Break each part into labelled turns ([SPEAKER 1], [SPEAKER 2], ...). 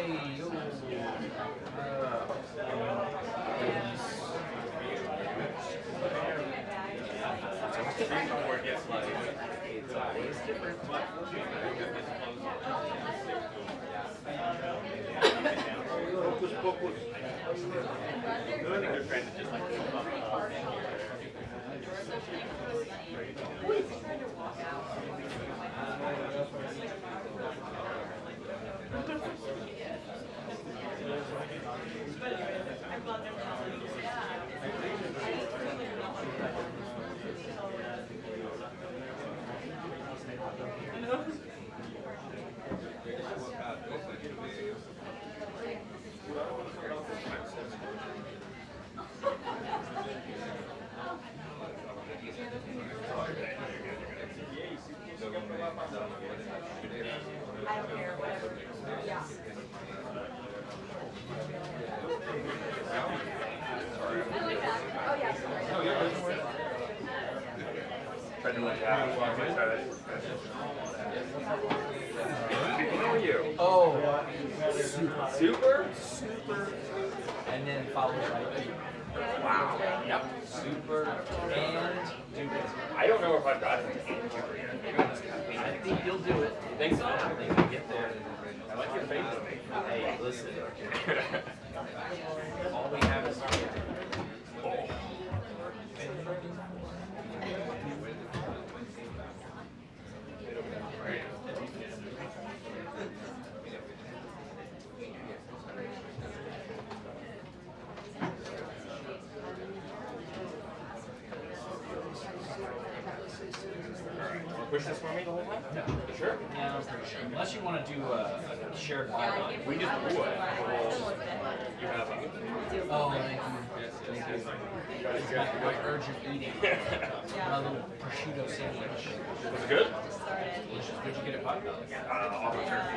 [SPEAKER 1] Before it gets like it's different. Focus, focus. I think they're trying to just like keep up.
[SPEAKER 2] I don't care, whatever. Yeah. I like that. Oh, yeah.
[SPEAKER 1] Trying to look out. How are you?
[SPEAKER 3] Oh,
[SPEAKER 1] Super?
[SPEAKER 3] super, and then followed by
[SPEAKER 1] Wow. Yep.
[SPEAKER 3] super and dude.
[SPEAKER 1] I don't know if I've gotten to super yet.
[SPEAKER 3] I think you'll do it.
[SPEAKER 1] Thanks.
[SPEAKER 3] I think you'll get there.
[SPEAKER 1] I like your face.
[SPEAKER 3] Hey, listen. All we have is
[SPEAKER 1] Push this for me the whole time?
[SPEAKER 3] no.
[SPEAKER 1] Sure.
[SPEAKER 3] Yeah, I'm pretty sure. Unless you want to do a shared Bible.
[SPEAKER 1] We just do it. You have a...
[SPEAKER 3] Oh, thank you. Thank you. My urgent eating. My little prosciutto sandwich.
[SPEAKER 1] Was it good?
[SPEAKER 3] Where'd you get it, Bob?
[SPEAKER 1] Off of turkey.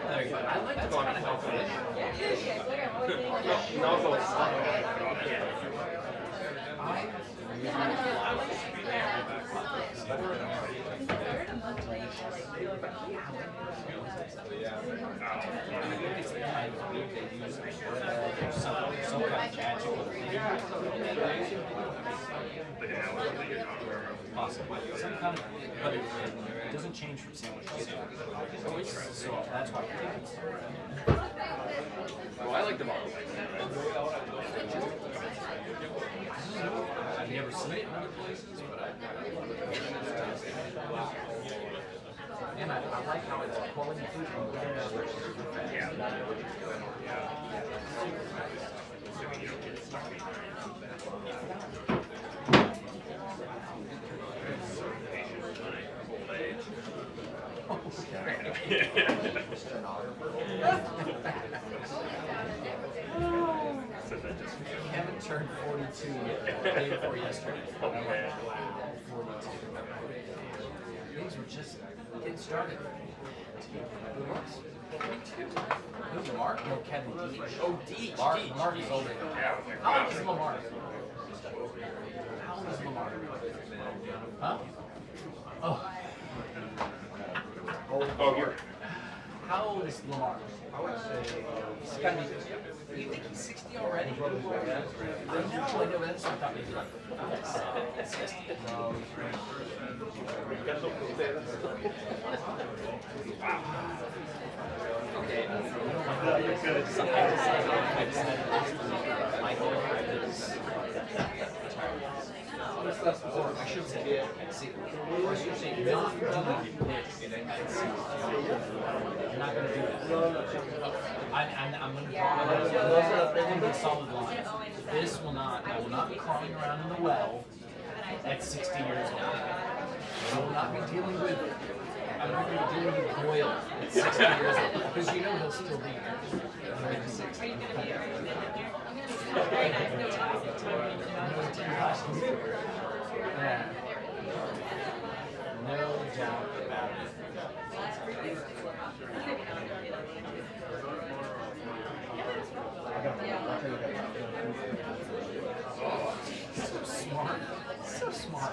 [SPEAKER 3] There you go. I like that kind of healthy.
[SPEAKER 1] And also it's
[SPEAKER 3] some kind of magical thing. Possibly. Some kind of, but it doesn't change from sandwich to sandwich. So that's why.
[SPEAKER 1] well, I like the bottle.
[SPEAKER 3] I've never seen it in other places, but and I like how it's quality food from Kevin turned 42 the day before yesterday. I'm like, wow, 42. Things were just getting started. Who was? 42. Who's Lamar? No, Kevin Deach.
[SPEAKER 1] Oh, Deach.
[SPEAKER 3] Mark is older.
[SPEAKER 1] Yeah.
[SPEAKER 3] How old is Lamar? How old is Lamar? Huh? Oh.
[SPEAKER 1] Oh, you're...
[SPEAKER 3] How old is Lamar? I would say he's got to be. You think he's 60 already? I know that's what I thought maybe like 60. No, okay. I decided Michael is or I should say, see, or I should say, not doing this. You're not going to do that. I'm going to be a solid line. This will not, I will not be crawling around in the well at 60 years old. I will not be dealing with, I'm not going to be dealing with Boyle at 60 years old. Because you know he'll still be here. At 60. Yeah. No doubt about it. So smart. So smart. Do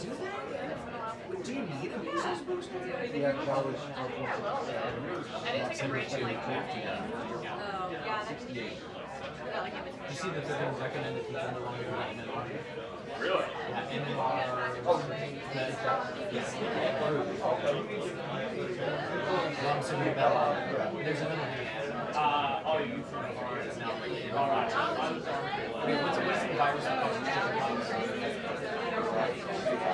[SPEAKER 3] they? Do you need a measles booster?
[SPEAKER 4] Yeah, that was.
[SPEAKER 2] I didn't take a break in like
[SPEAKER 3] 50.
[SPEAKER 2] yeah, that's
[SPEAKER 3] You see that they're going to recommend that people no longer get MMR?
[SPEAKER 1] Really?
[SPEAKER 3] Yeah, MMR. Lumps and rubella. There's another name.
[SPEAKER 1] Oh, you from
[SPEAKER 3] It's now rated.
[SPEAKER 1] all right.
[SPEAKER 3] Wait, what's the virus that causes chickenpox?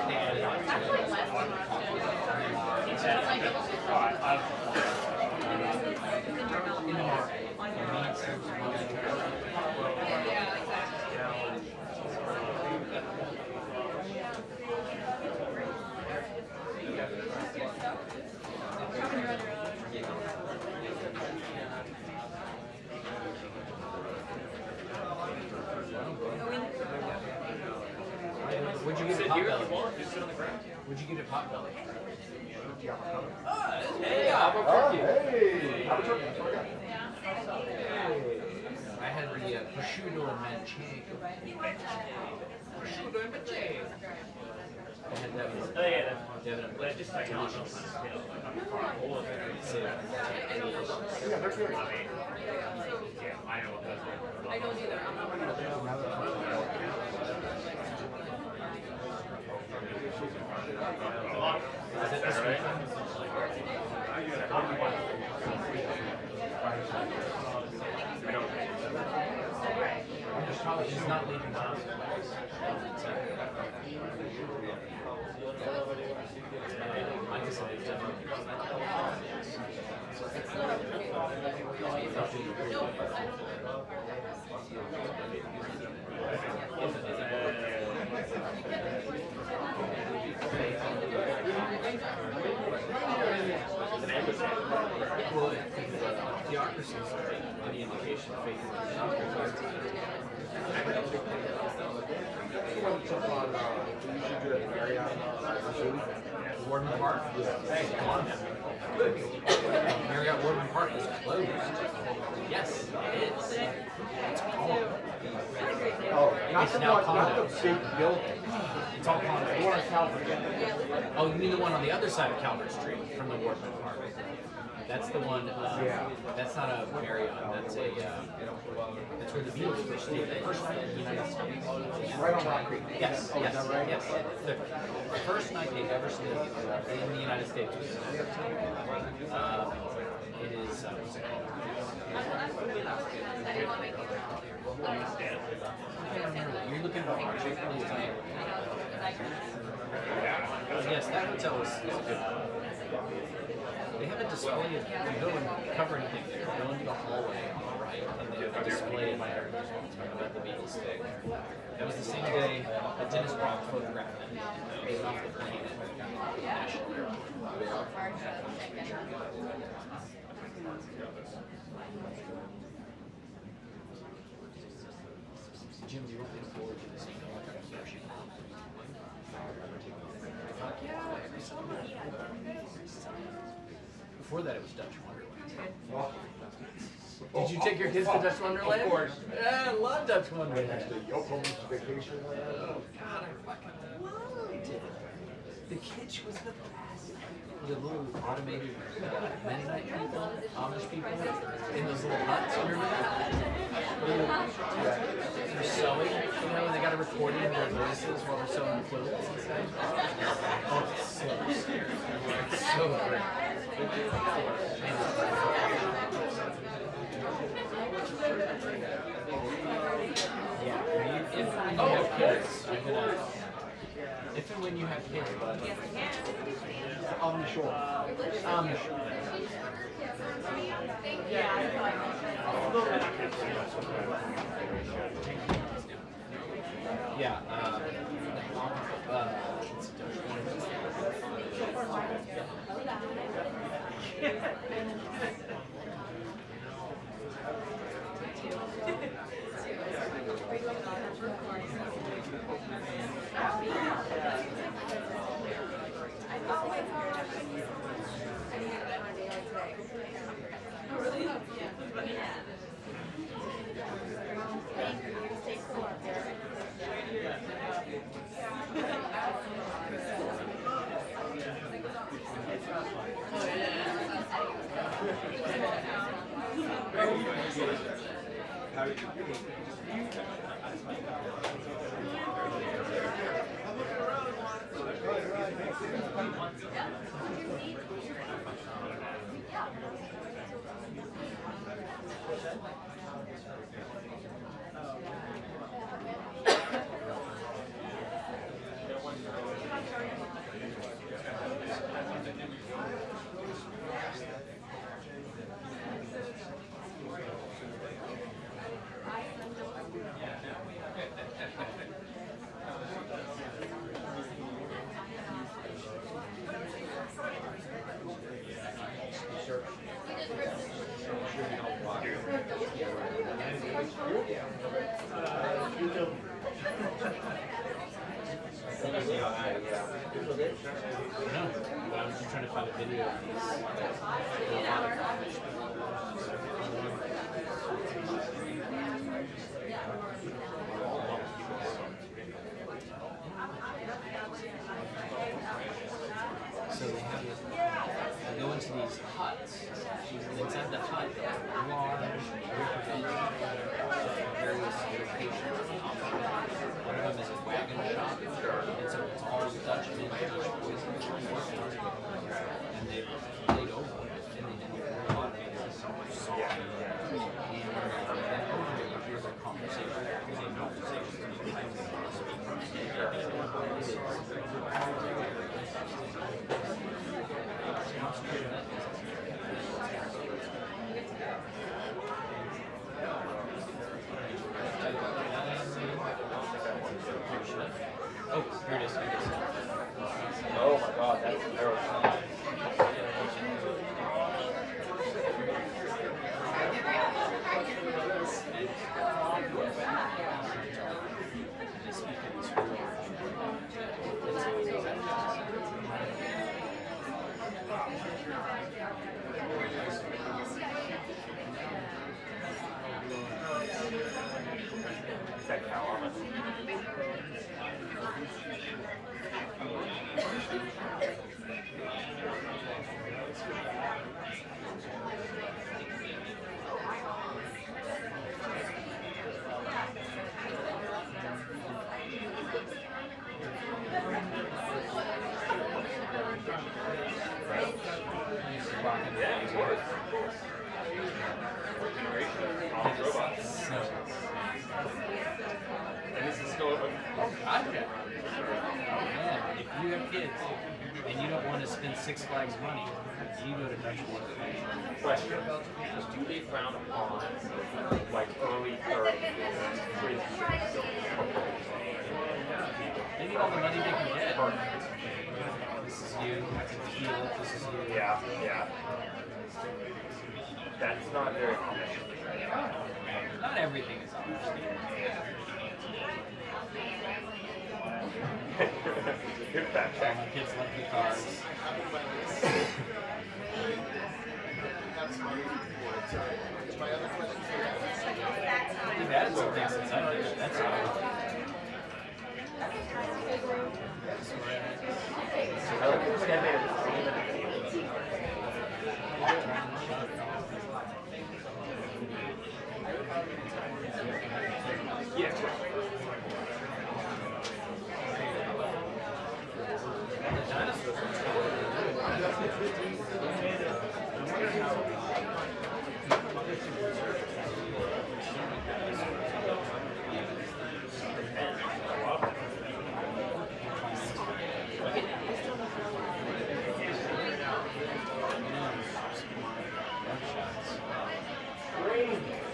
[SPEAKER 3] They added on to it. In the market. Where'd you get it, Potbelly? Where'd you get it, Potbelly? Hey, Albuquerque.
[SPEAKER 4] Hey!
[SPEAKER 3] I had the prosciutto and manchego. Prosciutto and manchego. I had that with
[SPEAKER 1] Oh, yeah,
[SPEAKER 3] Devin.
[SPEAKER 1] that's just like
[SPEAKER 3] Delicious.
[SPEAKER 1] So,
[SPEAKER 4] Yeah, they're good.
[SPEAKER 1] yeah, I know what that's like.
[SPEAKER 2] I don't either. I'm not
[SPEAKER 3] Is it this weekend? She's not leaving the house. I guess it is definitely. Well, theocracy is any indication of faith in Warden Park? Hey, come on now. Marriott Warden Park is closed. Yes, it is. It's gone.
[SPEAKER 4] Oh, not
[SPEAKER 3] It's
[SPEAKER 4] the
[SPEAKER 3] now
[SPEAKER 4] one, not the
[SPEAKER 3] condos.
[SPEAKER 4] big building.
[SPEAKER 3] It's all condos.
[SPEAKER 4] The one on Calvert.
[SPEAKER 3] Oh, you mean the one on the other side of Calvert Street from the Warden Park? That's the one.
[SPEAKER 4] Yeah.
[SPEAKER 3] That's not a Marriott. That's a. That's where the Beatles first stayed. The first night in the United States.
[SPEAKER 4] Right on Rock Creek.
[SPEAKER 3] Yes.
[SPEAKER 4] Oh, is
[SPEAKER 3] Yes.
[SPEAKER 4] that right?
[SPEAKER 3] Yes. The first night they've ever stayed in the United States. It is. What's it called? I can't remember. You're looking at March. Yes, that hotel is a good one. They have a display. You go and cover anything there. Go into the hallway on the right, and they have a display in there about the Beatles stay. That was the same day that Dennis Brock photographed them. He was off the plane at National Airport. Jim, do you want me to forward you this email? Fuck yeah, every summer. Before that, it was Dutch Wonderland. Did you take your kids to Dutch Wonderland?
[SPEAKER 4] Of course.
[SPEAKER 3] Yeah, I love Dutch Wonderland.
[SPEAKER 4] Yokohama's vacation land.
[SPEAKER 3] Oh, God, I fucking loved it. The kitsch was the best. The little automated Mennonite people, Amish people, in those little huts, remember that? They're sewing, you know, and they got a recording of their voices while they're sewing clothes and stuff. Oh, it's so scary. It's so great. Yeah, if you have kids, I'm gonna. If and when you have kids, bud.
[SPEAKER 4] On the shore.
[SPEAKER 3] On the shore. Yeah, No, but I was just trying to find a video of these robotic arms. So they go into these huts. Inside the hut, they have large, various locations. One of them is a wagon shop, and so it's all Dutch vintage poison. And they laid over it, and they did a lot of it so much salt. And then over it, you hear their conversation. Because they know conversations, and you type them on Oh, here it is.
[SPEAKER 1] Oh my god, that's terrible. Is that Karoline? Yeah, of course. Fourth generation of robots. And this is still open.
[SPEAKER 3] Gotcha. Man, if you have kids and you don't want to spend Six Flags money, you go to Dutch World.
[SPEAKER 1] Question. Do they frown upon like early 30s?
[SPEAKER 3] They need all the money they can get. This is you. Heal. This is you.
[SPEAKER 1] Yeah, yeah. That's not very common.
[SPEAKER 3] Not everything is honest.
[SPEAKER 1] Good fact check.
[SPEAKER 3] My kids love the cars. We've added some things since I did it. That's all.
[SPEAKER 1] Yeah.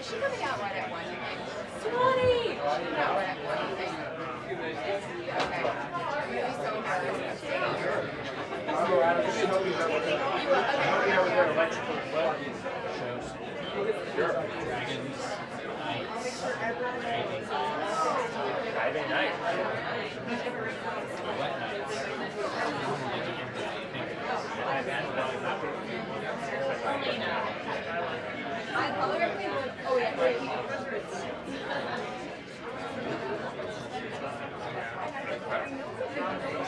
[SPEAKER 2] She's coming out right at 1. Swanee! She's out right at 1. Okay. I'm really so happy.
[SPEAKER 1] Sure.
[SPEAKER 3] Dragons, knights,
[SPEAKER 1] Driving night.
[SPEAKER 3] wet knights.
[SPEAKER 2] Oh, yeah, great.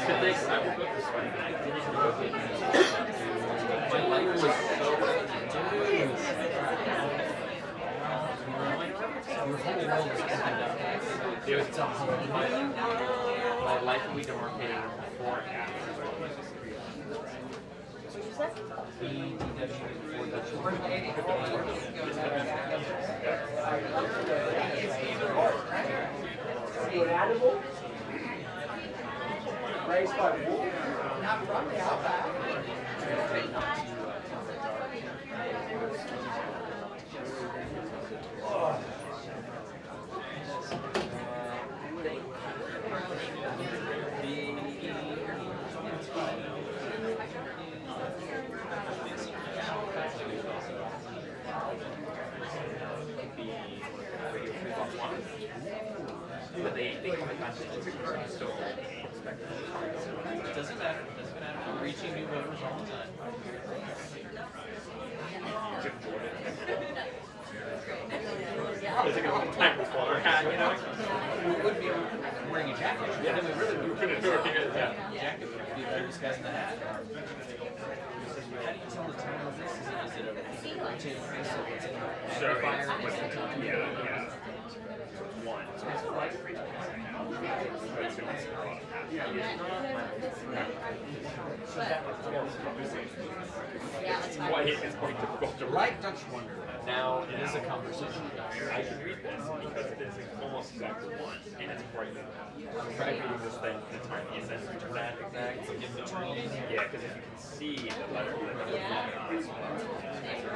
[SPEAKER 1] Should they? I will go this way. I didn't look at it. My life was so
[SPEAKER 3] Your whole world is opened up.
[SPEAKER 1] it was my life we demarcated before and after.
[SPEAKER 4] Animal? Raised by wolves?
[SPEAKER 2] Not from the outback.
[SPEAKER 1] But they come in contact so
[SPEAKER 3] It doesn't matter. It doesn't matter. We're reaching new voters all the time.
[SPEAKER 1] It's like a time with water hat, you know?
[SPEAKER 3] We would be wearing a jacket.
[SPEAKER 1] Yeah, then we really would put it over here. Yeah.
[SPEAKER 3] Jacket would be better disguised than the hat. How do you tell the time of this? Is it a rotating crystal? Is it a
[SPEAKER 1] So
[SPEAKER 3] magnifier?
[SPEAKER 1] it's,
[SPEAKER 3] What's the time?
[SPEAKER 1] yeah. One. So it's like 3 times a second. But it's going to be a lot of hats. It's quite difficult to
[SPEAKER 3] Like Dutch Wonder.
[SPEAKER 1] Now
[SPEAKER 3] It is a conversation.
[SPEAKER 1] I can read this because it is almost exactly one, and it's bright. I'm trying reading this thing in the time the essence of that exact. Yeah, because if you can see the letter,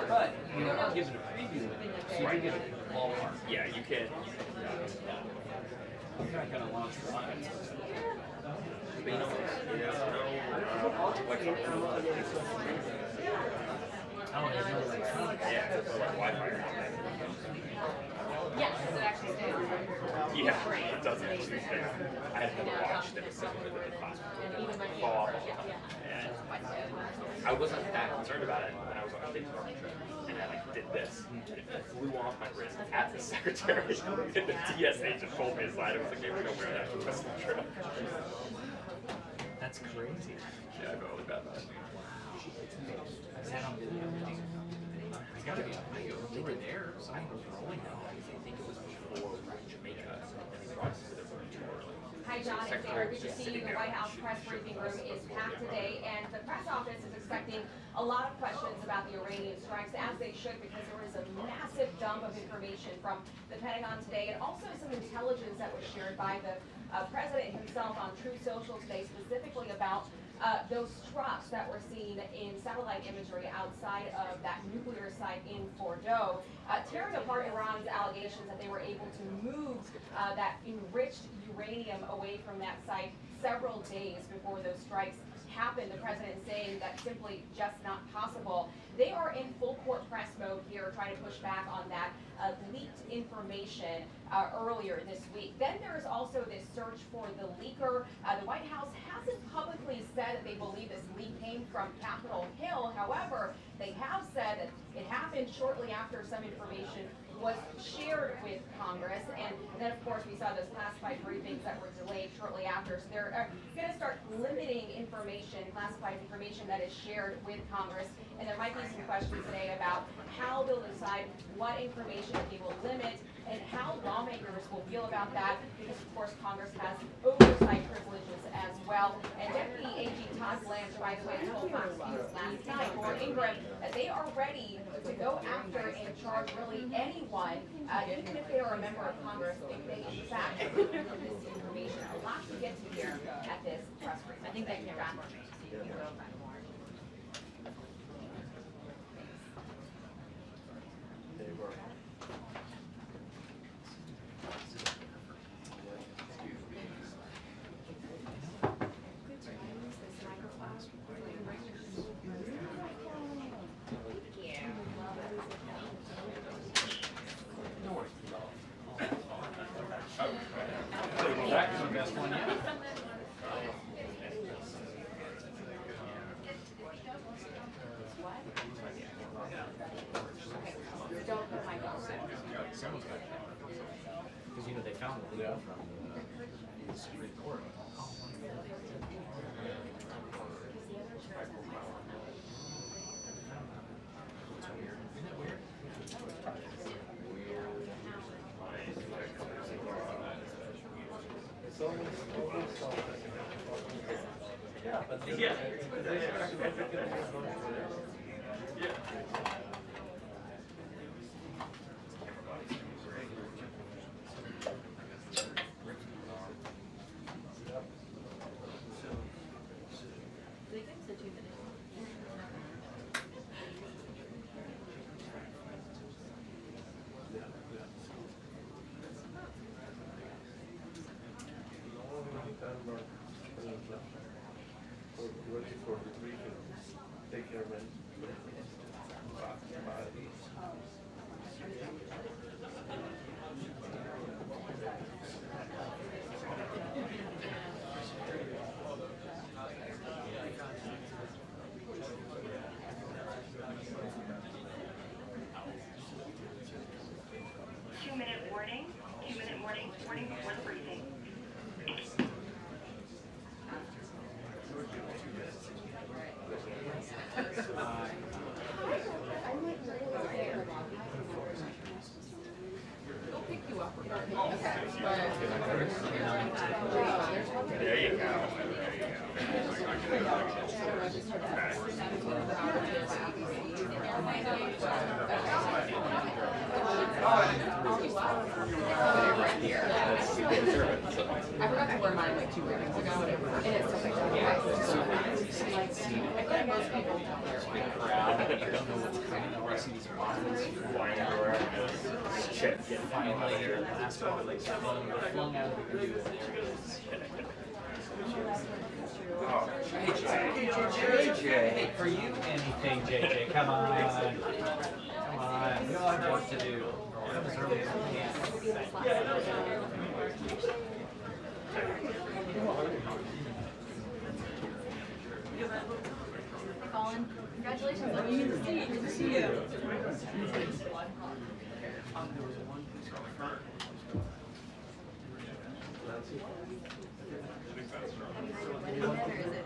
[SPEAKER 3] But you are given a preview of it, so you can get a ballpark.
[SPEAKER 1] yeah, you can.
[SPEAKER 3] I'm not going to launch the line.
[SPEAKER 1] But you know, there's no electronic.
[SPEAKER 3] Oh, there's no electronics.
[SPEAKER 1] Yeah, it's like Wi-Fi.
[SPEAKER 2] Yes, it actually stays.
[SPEAKER 1] Yeah, it doesn't actually stay. I had another watch that was sitting with the classroom. Fall off all the time. And I wasn't that concerned about it when I was on a big trip. And I like did this. And it flew off my wrist at the secretary. And the DSA just pulled me aside. I was like, hey, we're gonna wear that for the rest of the trip.
[SPEAKER 3] That's crazy.
[SPEAKER 1] Yeah, I felt really bad about it.
[SPEAKER 3] Is that on video? I gotta be on video. They were there, so I was rolling out.
[SPEAKER 1] I think it was before Jamaica. And they brought us to the room too early.
[SPEAKER 5] Hi, John. It's Sarah. Good to see you. The White House press briefing room is packed today, and the press office is expecting a lot of questions about the Iranian strikes, as they should, because there was a massive dump of information from the Pentagon today, and also some intelligence that was shared by the president himself on Truth Social today, specifically about those trucks that were seen in satellite imagery outside of that nuclear site in Fordow, tearing apart Iran's allegations that they were able to move that enriched uranium away from that site several days before those strikes happened. The president saying that's simply just not possible. They are in full court press mode here, trying to push back on that leaked information earlier this week. Then there is also this search for the leaker. The White House hasn't publicly said that they believe this leak came from Capitol Hill. However, they have said that it happened shortly after some information was shared with Congress, and then of course we saw those classified briefings that were delayed shortly after. So they're going to start limiting information, classified information that is shared with Congress, and there might be some questions today about how they'll decide what information they will limit and how lawmakers will feel about that, because of course Congress has oversight privileges as well. And Deputy AG Todd Blanche, by the way, told Fox News last night, or Ingram, that they are ready to go after and charge really anyone, even if they are a member of Congress, if they in fact give this information. A lot to get to here at this press briefing. I think they can wrap up.
[SPEAKER 3] Because you know they found the leak from the Supreme Court.
[SPEAKER 1] Yeah.
[SPEAKER 6] Take care, man.
[SPEAKER 7] Two-minute warning before the briefing.
[SPEAKER 1] There you go.
[SPEAKER 2] I forgot to wear mine like 2 weekends ago, and it's so big. I feel like most people don't wear
[SPEAKER 3] Big crowd. You don't know what's coming. Or I see these bottles.
[SPEAKER 1] Shit.
[SPEAKER 3] Finally, the last one like flung out of the blue, and there it is. Hey, for you, anything, JJ. Come on. Come on. We all have work to do. Come as early as we can.
[SPEAKER 5] Colin, congratulations on you. Good to see you.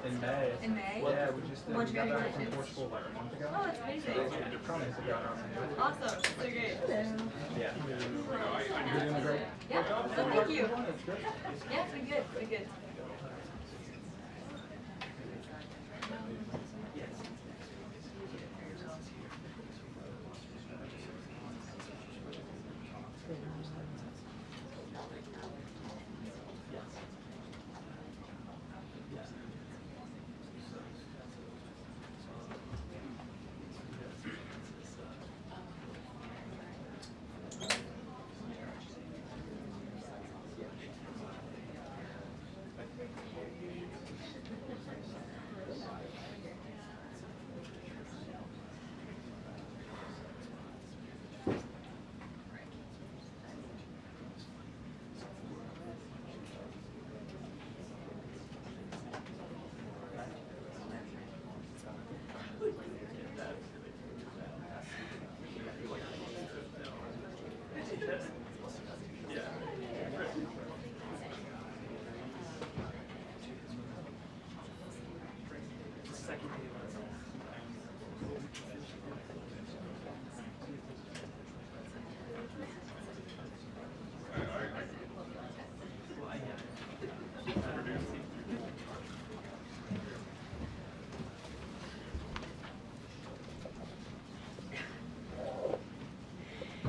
[SPEAKER 3] In May.
[SPEAKER 5] In May?
[SPEAKER 3] Yeah, we just
[SPEAKER 5] Where'd you
[SPEAKER 3] got
[SPEAKER 5] go?
[SPEAKER 3] back from Portugal like a month ago.
[SPEAKER 5] Oh, that's amazing. Awesome. So great.
[SPEAKER 3] Yeah. You're doing great.
[SPEAKER 5] Yeah, so thank you. Yeah, it's been good. It's been good.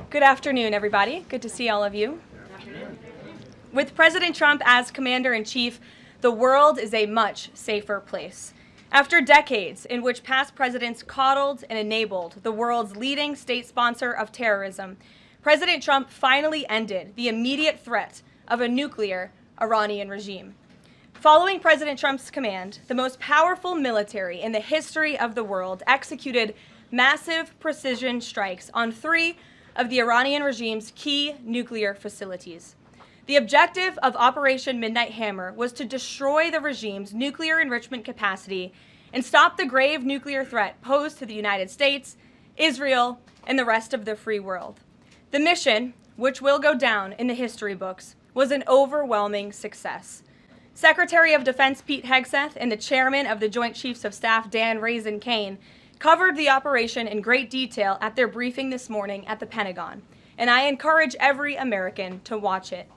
[SPEAKER 8] Good afternoon, everybody. Good to see all of you. With President Trump as commander-in-chief, the world is a much safer place. After decades in which past presidents coddled and enabled the world's leading state sponsor of terrorism, President Trump finally ended the immediate threat of a nuclear Iranian regime. Following President Trump's command, the most powerful military in the history of the world executed massive precision strikes on 3 of the Iranian regime's key nuclear facilities. The objective of Operation Midnight Hammer was to destroy the regime's nuclear enrichment capacity and stop the grave nuclear threat posed to the United States, Israel, and the rest of the free world. The mission, which will go down in the history books, was an overwhelming success. Secretary of Defense Pete Hegseth and the chairman of the Joint Chiefs of Staff Dan Raisin Kane covered the operation in great detail at their briefing this morning at the Pentagon, and I encourage every American to watch it.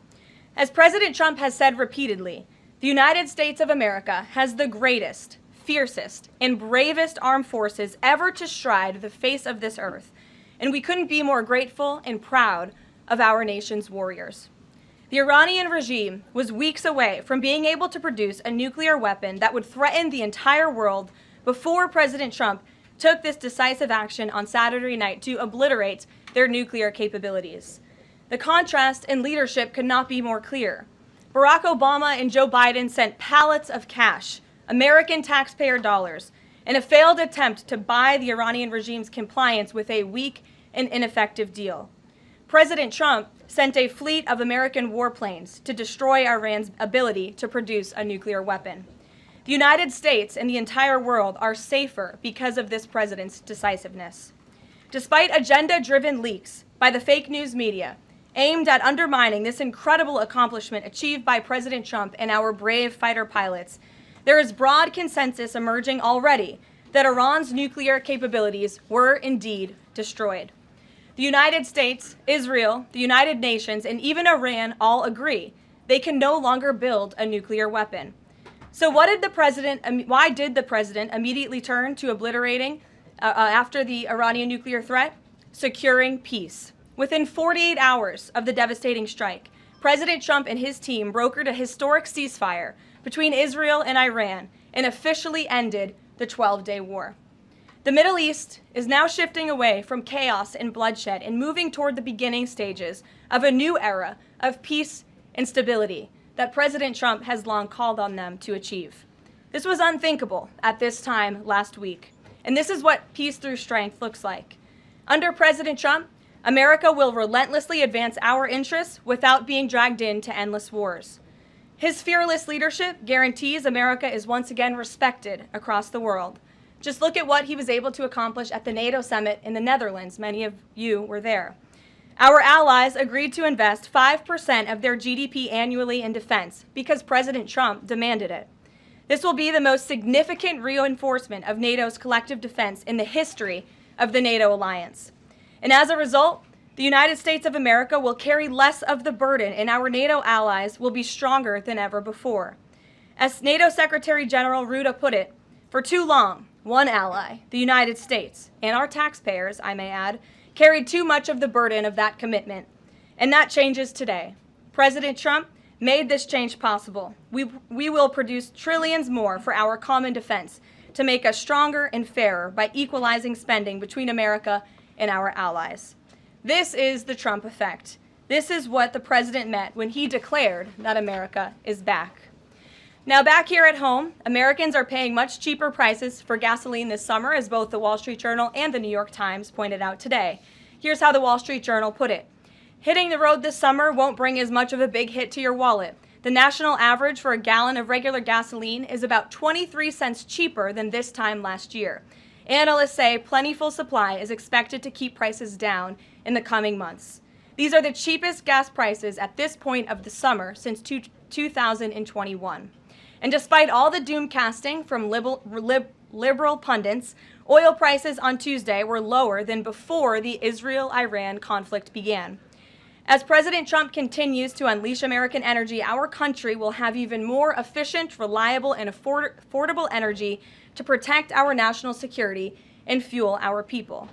[SPEAKER 8] As President Trump has said repeatedly, the United States of America has the greatest, fiercest, and bravest armed forces ever to stride the face of this earth, and we couldn't be more grateful and proud of our nation's warriors. The Iranian regime was weeks away from being able to produce a nuclear weapon that would threaten the entire world before President Trump took this decisive action on Saturday night to obliterate their nuclear capabilities. The contrast in leadership could not be more clear. Barack Obama and Joe Biden sent pallets of cash, American taxpayer dollars, in a failed attempt to buy the Iranian regime's compliance with a weak and ineffective deal. President Trump sent a fleet of American warplanes to destroy Iran's ability to produce a nuclear weapon. The United States and the entire world are safer because of this president's decisiveness. Despite agenda-driven leaks by the fake news media aimed at undermining this incredible accomplishment achieved by President Trump and our brave fighter pilots, there is broad consensus emerging already that Iran's nuclear capabilities were indeed destroyed. The United States, Israel, the United Nations, and even Iran all agree they can no longer build a nuclear weapon. So why did the president immediately turn to obliterating after the Iranian nuclear threat? Securing peace. Within 48 hours of the devastating strike, President Trump and his team brokered a historic ceasefire between Israel and Iran and officially ended the 12-day war. The Middle East is now shifting away from chaos and bloodshed and moving toward the beginning stages of a new era of peace and stability that President Trump has long called on them to achieve. This was unthinkable at this time last week, and this is what peace through strength looks like. Under President Trump, America will relentlessly advance our interests without being dragged into endless wars. His fearless leadership guarantees America is once again respected across the world. Just look at what he was able to accomplish at the NATO summit in the Netherlands. Many of you were there. Our allies agreed to invest 5% of their GDP annually in defense because President Trump demanded it. This will be the most significant reinforcement of NATO's collective defense in the history of the NATO alliance. And as a result, the United States of America will carry less of the burden, and our NATO allies will be stronger than ever before. As NATO Secretary General Rutte put it, for too long, one ally, the United States, and our taxpayers, I may add, carried too much of the burden of that commitment. And that changes today. President Trump made this change possible. We will produce trillions more for our common defense to make us stronger and fairer by equalizing spending between America and our allies. This is the Trump effect. This is what the president meant when he declared that America is back. Now, back here at home, Americans are paying much cheaper prices for gasoline this summer, as both the Wall Street Journal and the New York Times pointed out today. Here's how the Wall Street Journal put it. Hitting the road this summer won't bring as much of a big hit to your wallet. The national average for a gallon of regular gasoline is about 23 cents cheaper than this time last year. Analysts say plentiful supply is expected to keep prices down in the coming months. These are the cheapest gas prices at this point of the summer since 2021. And despite all the doom casting from liberal pundits, oil prices on Tuesday were lower than before the Israel-Iran conflict began. As President Trump continues to unleash American energy, our country will have even more efficient, reliable, and affordable energy to protect our national security and fuel our people.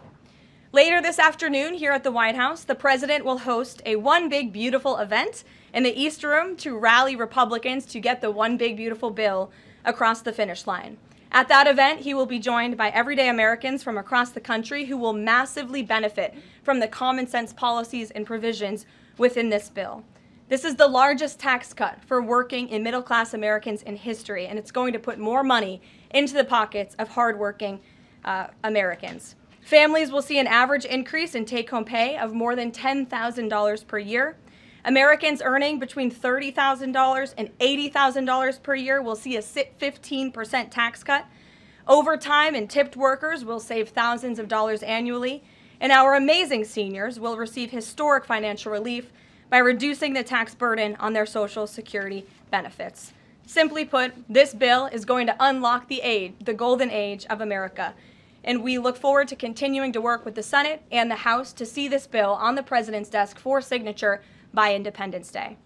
[SPEAKER 8] Later this afternoon, here at the White House, the president will host a One Big Beautiful event in the East Room to rally Republicans to get the One Big Beautiful bill across the finish line. At that event, he will be joined by everyday Americans from across the country who will massively benefit from the common sense policies and provisions within this bill. This is the largest tax cut for working and middle-class Americans in history, and it's going to put more money into the pockets of hardworking Americans. Families will see an average increase in take-home pay of more than $10,000 per year. Americans earning between $30,000 and $80,000 per year will see a 15% tax cut. Overtime and tipped workers will save thousands of dollars annually. And our amazing seniors will receive historic financial relief by reducing the tax burden on their Social Security benefits. Simply put, this bill is going to unlock the golden age of America. And we look forward to continuing to work with the Senate and the House to see this bill on the president's desk for signature by Independence Day.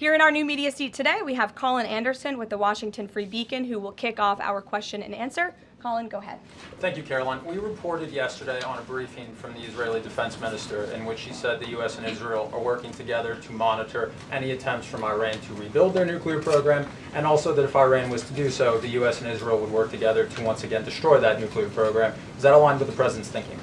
[SPEAKER 8] Here in our new media seat today, we have Colin Anderson with the Washington Free Beacon, who will kick off our question and answer. Colin, go ahead.
[SPEAKER 9] Thank you, Karoline. We reported yesterday on a briefing from the Israeli defense minister in which she said the U.S. and Israel are working together to monitor any attempts from Iran to rebuild their nuclear program, and also that if Iran was to do so, the U.S. and Israel would work together to once again destroy that nuclear program. Is that aligned with the president's thinking?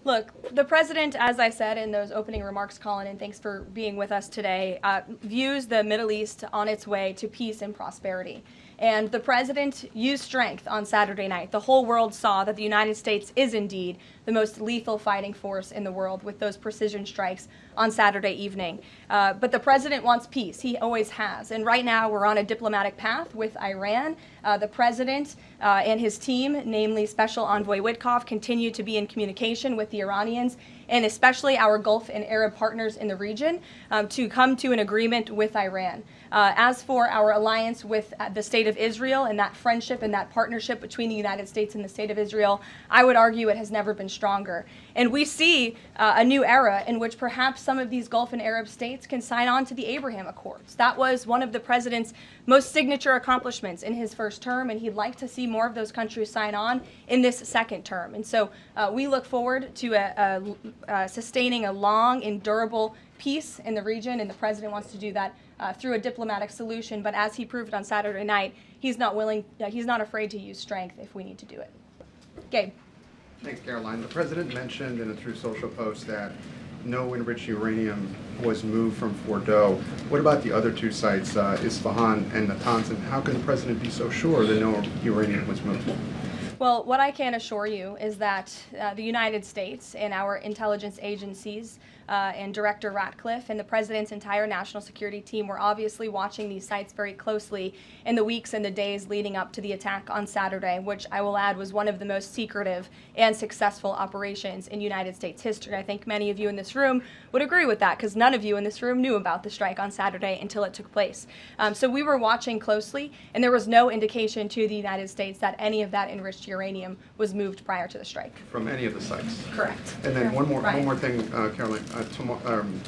[SPEAKER 8] Look, the president, as I said in those opening remarks, Colin, and thanks for being with us today, views the Middle East on its way to peace and prosperity. And the president used strength on Saturday night. The whole world saw that the United States is indeed the most lethal fighting force in the world with those precision strikes on Saturday evening. But the president wants peace. He always has. And right now we're on a diplomatic path with Iran. The president and his team, namely Special Envoy Witkoff, continue to be in communication with the Iranians and especially our Gulf and Arab partners in the region to come to an agreement with Iran. As for our alliance with the State of Israel and that friendship and that partnership between the United States and the State of Israel, I would argue it has never been stronger. And we see a new era in which perhaps some of these Gulf and Arab states can sign on to the Abraham Accords. That was one of the president's most signature accomplishments in his first term, and he'd like to see more of those countries sign on in this second term. And so we look forward to sustaining a long and durable peace in the region, and the president wants to do that through a diplomatic solution. But as he proved on Saturday night, he's not afraid to use strength if we need to do it. Gabe.
[SPEAKER 10] Thanks, Karoline. The president mentioned in a Truth Social post that no enriched uranium was moved from Fordo. What about the other two sites, Isfahan and Natanz, and how can the president be so sure that no uranium was moved?
[SPEAKER 8] Well, what I can assure you is that the United States and our intelligence agencies and Director Ratcliffe and the President's entire national security team were obviously watching these sites very closely in the weeks and the days leading up to the attack on Saturday, which I will add was one of the most secretive and successful operations in United States history. I think many of you in this room would agree with that because none of you in this room knew about the strike on Saturday until it took place. So we were watching closely, and there was no indication to the United States that any of that enriched uranium was moved prior to the strike.
[SPEAKER 10] From any of the sites?
[SPEAKER 8] Correct.
[SPEAKER 10] And then one more thing, Karoline.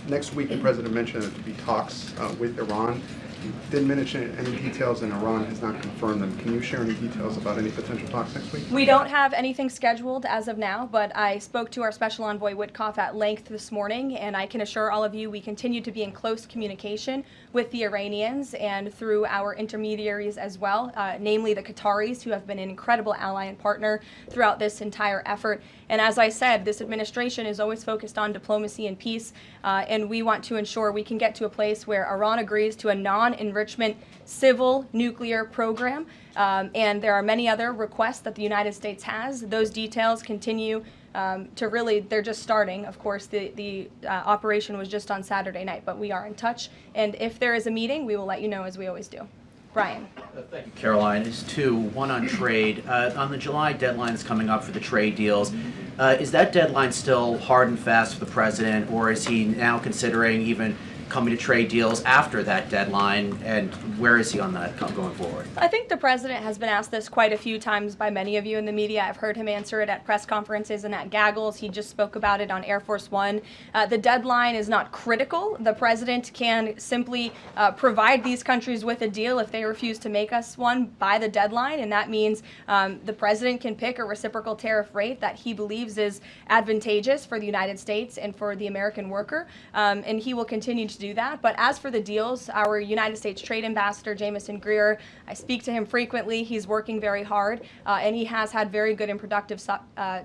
[SPEAKER 10] Next week, the president mentioned there to be talks with Iran. He didn't mention any details, and Iran has not confirmed them. Can you share any details about any potential talks next week?
[SPEAKER 8] We don't have anything scheduled as of now, but I spoke to our Special Envoy Witkoff at length this morning, and I can assure all of you we continue to be in close communication with the Iranians and through our intermediaries as well, namely the Qataris, who have been an incredible ally and partner throughout this entire effort. And as I said, this administration is always focused on diplomacy and peace, and we want to ensure we can get to a place where Iran agrees to a non-enrichment civil nuclear program. And there are many other requests that the United States has. Those details continue to really, they're just starting. Of course, the operation was just on Saturday night, but we are in touch. And if there is a meeting, we will let you know, as we always do. Brian.
[SPEAKER 11] Thank you, Karoline. It's two, one on trade. On the July deadline that's coming up for the trade deals, is that deadline still hard and fast for the president, or is he now considering even coming to trade deals after that deadline, and where is he on that going forward?
[SPEAKER 8] I think the president has been asked this quite a few times by many of you in the media. I've heard him answer it at press conferences and at gaggles. He just spoke about it on Air Force One. The deadline is not critical. The president can simply provide these countries with a deal if they refuse to make us one by the deadline, and that means the president can pick a reciprocal tariff rate that he believes is advantageous for the United States and for the American worker, and he will continue to do that. But as for the deals, our United States Trade Ambassador, Jamison Greer, I speak to him frequently. He's working very hard, and he has had very good and productive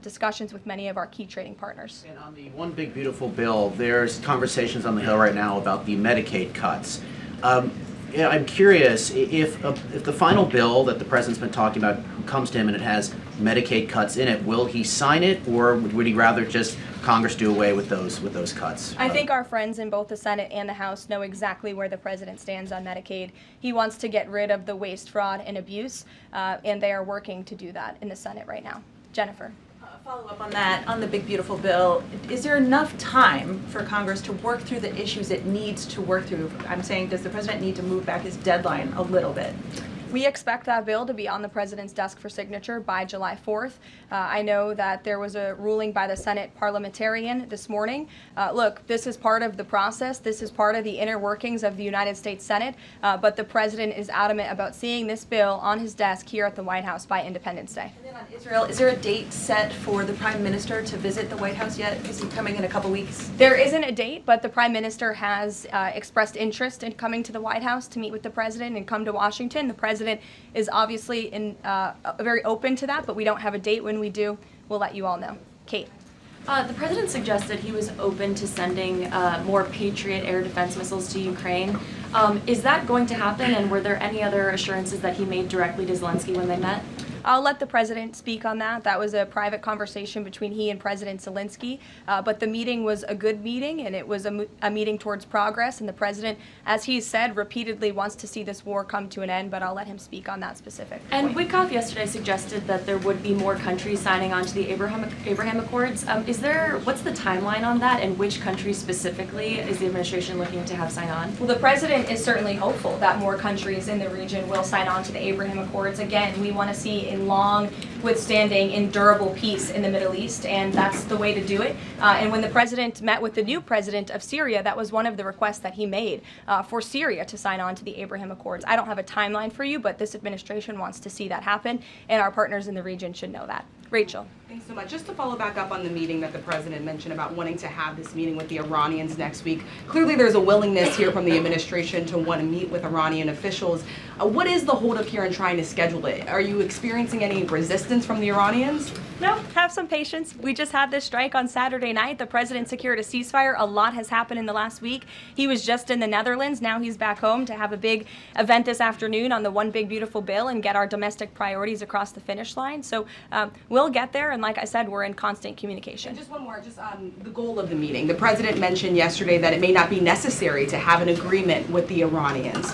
[SPEAKER 8] discussions with many of our key trading partners.
[SPEAKER 11] And on the One Big Beautiful Bill, there's conversations on the Hill right now about the Medicaid cuts. I'm curious, if the final bill that the president's been talking about comes to him and it has Medicaid cuts in it, will he sign it, or would he rather just Congress do away with those cuts?
[SPEAKER 8] I think our friends in both the Senate and the House know exactly where the president stands on Medicaid. He wants to get rid of the waste, fraud, and abuse, and they are working to do that in the Senate right now. Jennifer.
[SPEAKER 12] Follow up on that, on the Big Beautiful Bill, is there enough time for Congress to work through the issues it needs to work through? I'm saying, does the president need to move back his deadline a little bit?
[SPEAKER 8] We expect that bill to be on the president's desk for signature by July 4th. I know that there was a ruling by the Senate parliamentarian this morning. Look, this is part of the process. This is part of the inner workings of the United States Senate, but the president is adamant about seeing this bill on his desk here at the White House by Independence Day.
[SPEAKER 12] And then on Israel, is there a date set for the Prime Minister to visit the White House yet? Is he coming in a couple weeks?
[SPEAKER 8] There isn't a date, but the Prime Minister has expressed interest in coming to the White House to meet with the president and come to Washington. The president is obviously very open to that, but we don't have a date. When we do, we'll let you all know. Kate.
[SPEAKER 13] The president suggested he was open to sending more Patriot air defense missiles to Ukraine. Is that going to happen, and were there any other assurances that he made directly to Zelensky when they met?
[SPEAKER 8] I'll let the president speak on that. That was a private conversation between he and President Zelensky, but the meeting was a good meeting, and it was a meeting towards progress, and the president, as he said, repeatedly wants to see this war come to an end, but I'll let him speak on that specific
[SPEAKER 13] And
[SPEAKER 8] point.
[SPEAKER 13] Witkoff yesterday suggested that there would be more countries signing on to the Abraham Accords. What's the timeline on that, and which countries specifically is the administration looking to have sign on?
[SPEAKER 8] Well, the president is certainly hopeful that more countries in the region will sign on to the Abraham Accords. Again, we want to see a long, withstanding, endurable peace in the Middle East, and that's the way to do it. And when the president met with the new president of Syria, that was one of the requests that he made for Syria to sign on to the Abraham Accords. I don't have a timeline for you, but this administration wants to see that happen, and our partners in the region should know that. Rachel.
[SPEAKER 14] Thanks so much. Just to follow back up on the meeting that the president mentioned about wanting to have this meeting with the Iranians next week. Clearly there's a willingness here from the administration to want to meet with Iranian officials. What is the holdup here in trying to schedule it? Are you experiencing any resistance from the Iranians?
[SPEAKER 8] No, have some patience. We just had this strike on Saturday night. The president secured a ceasefire. A lot has happened in the last week. He was just in the Netherlands. Now he's back home to have a big event this afternoon on the One Big Beautiful Bill and get our domestic priorities across the finish line. So we'll get there, and like I said, we're in constant communication.
[SPEAKER 14] And just one more, the goal of the meeting. The president mentioned yesterday that it may not be necessary to have an agreement with the Iranians.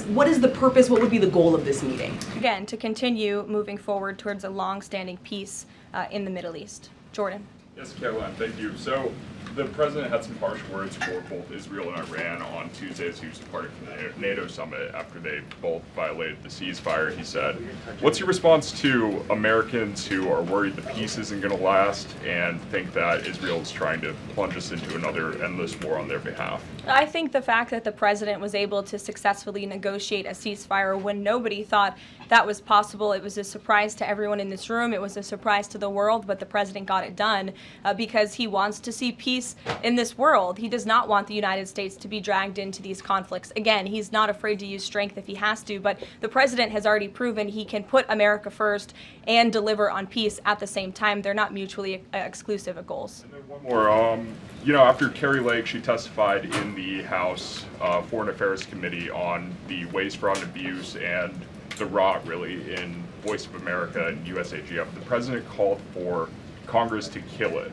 [SPEAKER 14] What is the purpose, what would be the goal of this meeting?
[SPEAKER 8] Again, to continue moving forward towards a long-standing peace in the Middle East. Jordan.
[SPEAKER 15] Yes, Karoline, thank you. So the president had some harsh words for both Israel and Iran on Tuesday as he was departing from the NATO summit after they both violated the ceasefire. He said, what's your response to Americans who are worried the peace isn't going to last and think that Israel is trying to plunge us into another endless war on their behalf?
[SPEAKER 8] I think the fact that the president was able to successfully negotiate a ceasefire when nobody thought that was possible, it was a surprise to everyone in this room, it was a surprise to the world, but the president got it done because he wants to see peace in this world. He does not want the United States to be dragged into these conflicts. Again, he's not afraid to use strength if he has to, but the president has already proven he can put America first and deliver on peace at the same time. They're not mutually exclusive goals.
[SPEAKER 15] And then one more. After Kari Lake, she testified in the House Foreign Affairs Committee on the waste, fraud, and abuse and the rot, really, in Voice of America and USAGF. The president called for Congress to kill it.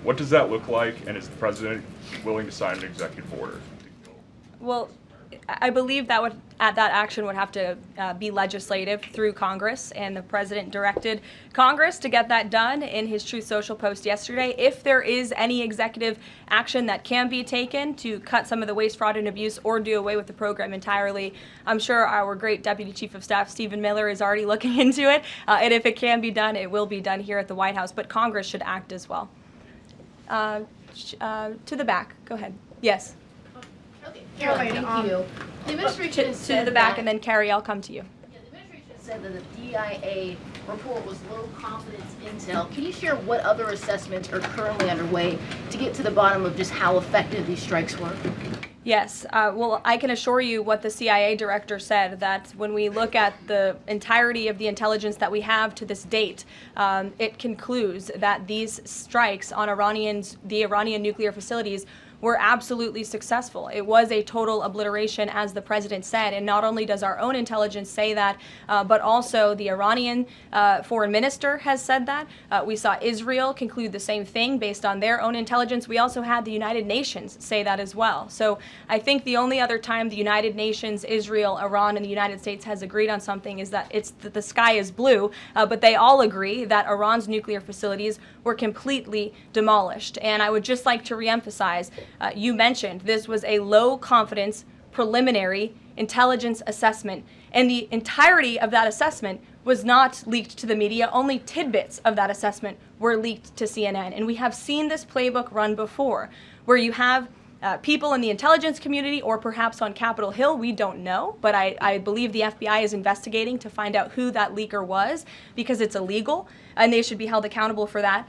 [SPEAKER 15] What does that look like, and is the president willing to sign an executive order?
[SPEAKER 8] Well, I believe that that action would have to be legislative through Congress, and the president directed Congress to get that done in his Truth Social post yesterday. If there is any executive action that can be taken to cut some of the waste, fraud, and abuse or do away with the program entirely, I'm sure our great Deputy Chief of Staff, Stephen Miller, is already looking into it, and if it can be done, it will be done here at the White House, but Congress should act as well. To the back, go ahead. Yes.
[SPEAKER 16] Caroline, thank you. The administration
[SPEAKER 8] To the back, and then Carrie, I'll come to you.
[SPEAKER 16] Yeah, the administration said that the DIA report was low confidence intel. Can you share what other assessments are currently underway to get to the bottom of just how effective these strikes were?
[SPEAKER 8] Yes. Well, I can assure you what the CIA director said, that when we look at the entirety of the intelligence that we have to this date, it concludes that these strikes on the Iranian nuclear facilities were absolutely successful. It was a total obliteration, as the president said, and not only does our own intelligence say that, but also the Iranian foreign minister has said that. We saw Israel conclude the same thing based on their own intelligence. We also had the United Nations say that as well. So I think the only other time the United Nations, Israel, Iran, and the United States has agreed on something is that the sky is blue, but they all agree that Iran's nuclear facilities were completely demolished. And I would just like to reemphasize, you mentioned this was a low confidence preliminary intelligence assessment. And the entirety of that assessment was not leaked to the media. Only tidbits of that assessment were leaked to CNN. And we have seen this playbook run before, where you have people in the intelligence community, or perhaps on Capitol Hill, we don't know, but I believe the FBI is investigating to find out who that leaker was, because it's illegal, and they should be held accountable for that,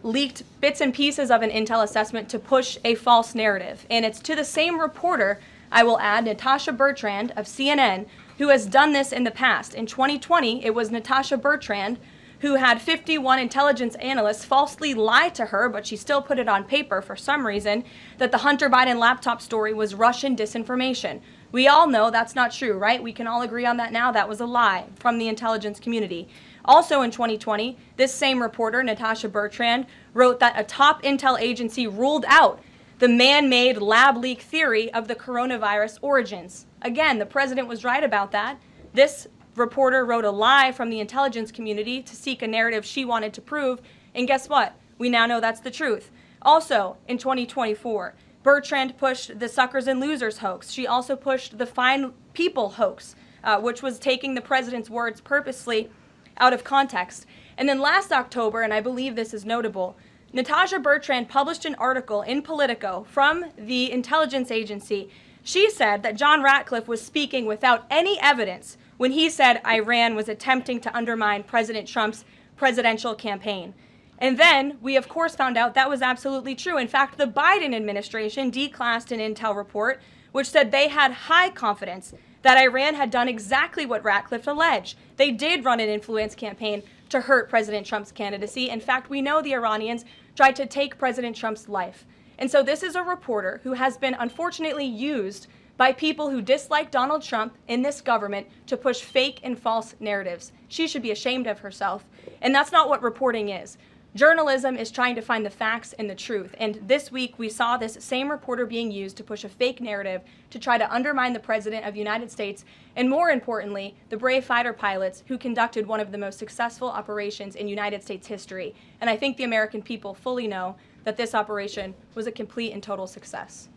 [SPEAKER 8] leaked bits and pieces of an intel assessment to push a false narrative. And it's to the same reporter, I will add, Natasha Bertrand of CNN, who has done this in the past. In 2020, it was Natasha Bertrand who had 51 intelligence analysts falsely lie to her, but she still put it on paper for some reason, that the Hunter Biden laptop story was Russian disinformation. We all know that's not true, right? We can all agree on that now. That was a lie from the intelligence community. Also in 2020, this same reporter, Natasha Bertrand, wrote that a top intel agency ruled out the man-made lab leak theory of the coronavirus origins. Again, the president was right about that. This reporter wrote a lie from the intelligence community to seek a narrative she wanted to prove, and guess what? We now know that's the truth. Also, in 2024, Bertrand pushed the suckers and losers hoax. She also pushed the fine people hoax, which was taking the president's words purposely out of context. And then last October, and I believe this is notable, Natasha Bertrand published an article in Politico from the intelligence agency. She said that John Ratcliffe was speaking without any evidence when he said Iran was attempting to undermine President Trump's presidential campaign. And then we, of course, found out that was absolutely true. In fact, the Biden administration declassed an intel report which said they had high confidence that Iran had done exactly what Ratcliffe alleged. They did run an influence campaign to hurt President Trump's candidacy. In fact, we know the Iranians tried to take President Trump's life. And so this is a reporter who has been unfortunately used by people who dislike Donald Trump in this government to push fake and false narratives. She should be ashamed of herself. And that's not what reporting is. Journalism is trying to find the facts and the truth. And this week we saw this same reporter being used to push a fake narrative to try to undermine the President of the United States, and more importantly, the brave fighter pilots who conducted one of the most successful operations in United States history. And I think the American people fully know that this operation was a complete and total success.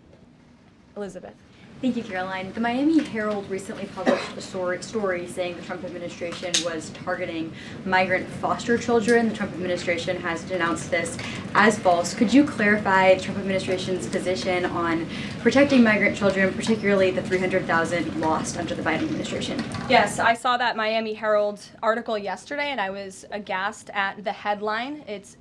[SPEAKER 8] Elizabeth.
[SPEAKER 13] Thank you, Caroline. The Miami Herald recently published a story saying the Trump administration was targeting migrant foster children. The Trump administration has denounced this as false. Could you clarify the Trump administration's position on protecting migrant children, particularly the 300,000 lost under the Biden administration?
[SPEAKER 8] Yes, I saw that Miami Herald article yesterday, and I was aghast at the headline. It's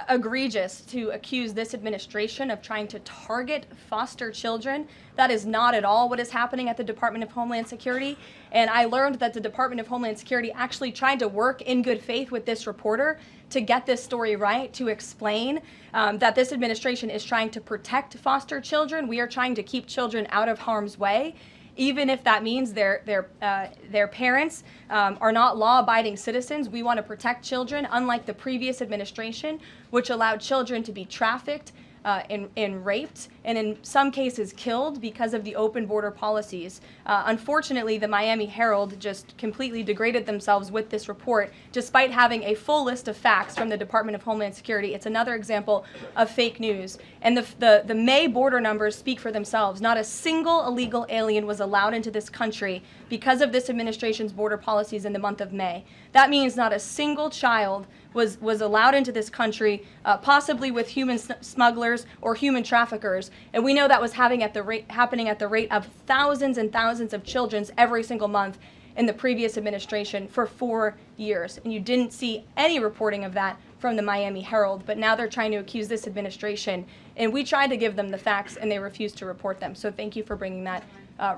[SPEAKER 8] egregious to accuse this administration of trying to target foster children. That is not at all what is happening at the Department of Homeland Security. And I learned that the Department of Homeland Security actually tried to work in good faith with this reporter to get this story right, to explain that this administration is trying to protect foster children. We are trying to keep children out of harm's way, even if that means their parents are not law-abiding citizens. We want to protect children, unlike the previous administration, which allowed children to be trafficked and raped, and in some cases killed because of the open border policies. Unfortunately, the Miami Herald just completely degraded themselves with this report, despite having a full list of facts from the Department of Homeland Security. It's another example of fake news. And the May border numbers speak for themselves. Not a single illegal alien was allowed into this country because of this administration's border policies in the month of May. That means not a single child was allowed into this country, possibly with human smugglers or human traffickers. And we know that was happening at the rate of thousands and thousands of children every single month in the previous administration for 4 years. And you didn't see any reporting of that from the Miami Herald, but now they're trying to accuse this administration. And we tried to give them the facts, and they refused to report them. So thank you for bringing that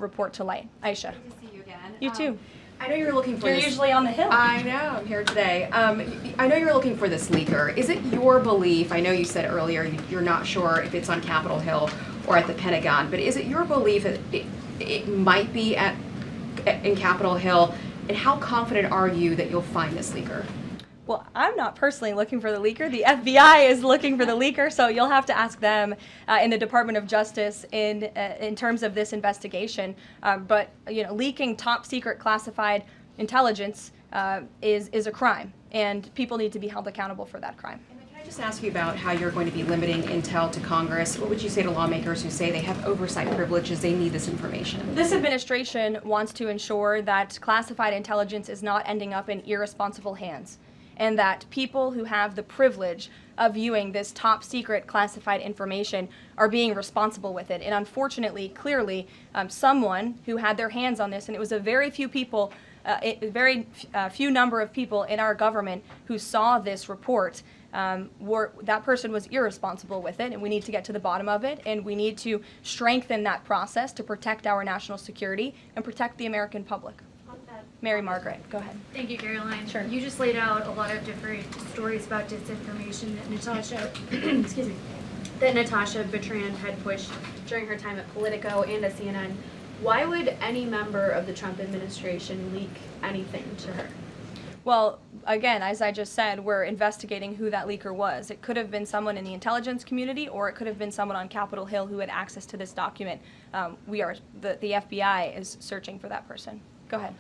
[SPEAKER 8] report to light. Aisha.
[SPEAKER 2] Good to see you again.
[SPEAKER 8] You too.
[SPEAKER 2] I know you're looking for
[SPEAKER 8] You're
[SPEAKER 2] this.
[SPEAKER 8] usually on the Hill.
[SPEAKER 2] I know, I'm here today. I know you're looking for this leaker. Is it your belief, I know you said earlier you're not sure if it's on Capitol Hill or at the Pentagon, but is it your belief that it might be in Capitol Hill, and how confident are you that you'll find this leaker?
[SPEAKER 8] Well, I'm not personally looking for the leaker. The FBI is looking for the leaker, so you'll have to ask them in the Department of Justice in terms of this investigation. But leaking top secret classified intelligence is a crime, and people need to be held accountable for that crime.
[SPEAKER 2] And can I Just ask you about how you're going to be limiting intel to Congress. What would you say to lawmakers who say they have oversight privileges, they need this information?
[SPEAKER 8] This administration wants to ensure that classified intelligence is not ending up in irresponsible hands, and that people who have the privilege of viewing this top secret classified information are being responsible with it. And unfortunately, clearly, someone who had their hands on this, and it was a very few people, few number of people in our government who saw this report, that person was irresponsible with it, and we need to get to the bottom of it, and we need to strengthen that process to protect our national security and protect the American public. Mary Margaret, go ahead.
[SPEAKER 17] Thank you, Caroline.
[SPEAKER 8] Sure.
[SPEAKER 17] You just laid out a lot of different stories about disinformation that Natasha, excuse me, that Natasha Bertrand had pushed during her time at Politico and at CNN. Why would any member of the Trump administration leak anything to her?
[SPEAKER 8] Well, again, as I just said, we're investigating who that leaker was. It could have been someone in the intelligence community, or it could have been someone on Capitol Hill who had access to this document. The FBI is searching for that person. Go ahead.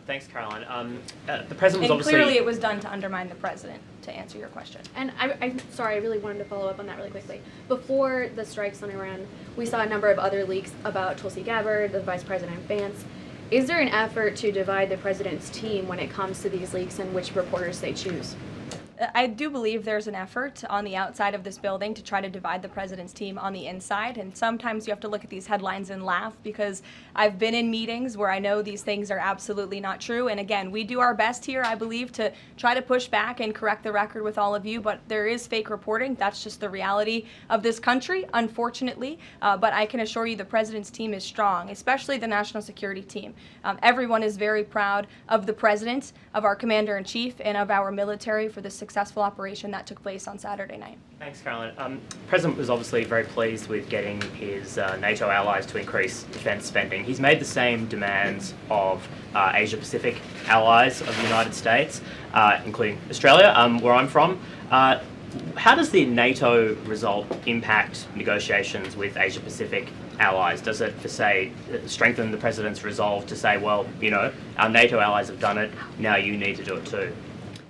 [SPEAKER 1] Thanks, Caroline. The president was
[SPEAKER 8] And
[SPEAKER 1] obviously...
[SPEAKER 8] clearly it was done to undermine the president, to answer your question.
[SPEAKER 17] And I'm sorry, I really wanted to follow up on that really quickly. Before the strikes on Iran, we saw a number of other leaks about Tulsi Gabbard, the Vice President Vance. Is there an effort to divide the president's team when it comes to these leaks and which reporters they choose?
[SPEAKER 8] I do believe there's an effort on the outside of this building to try to divide the president's team on the inside, and sometimes you have to look at these headlines and laugh, because I've been in meetings where I know these things are absolutely not true, and again, we do our best here, I believe, to try to push back and correct the record with all of you, but there is fake reporting. That's just the reality of this country, unfortunately, but I can assure you the president's team is strong, especially the national security team. Everyone is very proud of the president, of our commander-in-chief, and of our military for the successful operation that took place on Saturday night.
[SPEAKER 1] Thanks, Caroline. The President was obviously very pleased with getting his NATO allies to increase defence spending. He's made the same demands of Asia-Pacific allies of the United States, including Australia, where I'm from. How does the NATO result impact negotiations with Asia-Pacific allies? Does it, for say, strengthen the President's resolve to say, well, you know, our NATO allies have done it, now you need to do it too?